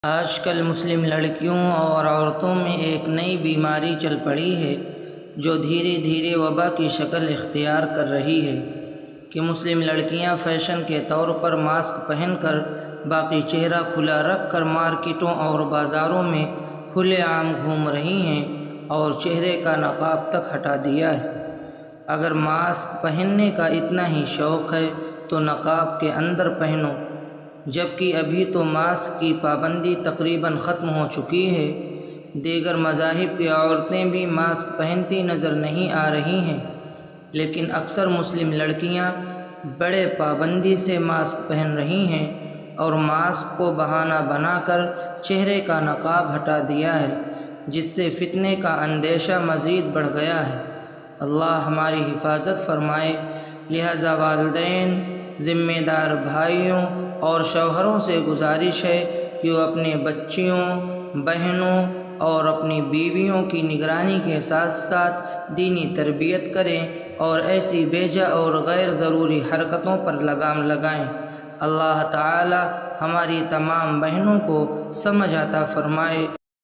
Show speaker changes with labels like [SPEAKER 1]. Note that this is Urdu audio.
[SPEAKER 1] آج کل مسلم لڑکیوں اور عورتوں میں ایک نئی بیماری چل پڑی ہے جو دھیرے دھیرے وبا کی شکل اختیار کر رہی ہے کہ مسلم لڑکیاں فیشن کے طور پر ماسک پہن کر باقی چہرہ کھلا رکھ کر مارکیٹوں اور بازاروں میں کھلے عام گھوم رہی ہیں اور چہرے کا نقاب تک ہٹا دیا ہے۔ اگر ماسک پہننے کا اتنا ہی شوق ہے تو نقاب کے اندر پہنو، جبکہ ابھی تو ماسک کی پابندی تقریباً ختم ہو چکی ہے۔ دیگر مذاہب کی عورتیں بھی ماسک پہنتی نظر نہیں آ رہی ہیں، لیکن اکثر مسلم لڑکیاں بڑے پابندی سے ماسک پہن رہی ہیں اور ماسک کو بہانہ بنا کر چہرے کا نقاب ہٹا دیا ہے، جس سے فتنے کا اندیشہ مزید بڑھ گیا ہے۔ اللہ ہماری حفاظت فرمائے، لہذا والدین، ذمہ دار بھائیوں اور شوہروں سے گزارش ہے کہ وہ اپنے بچیوں، بہنوں اور اپنی بیویوں کی نگرانی کے ساتھ ساتھ دینی تربیت کریں اور ایسی بیجا اور غیر ضروری حرکتوں پر لگام لگائیں۔ اللہ تعالی ہماری تمام بہنوں کو سمجھ عطا فرمائے۔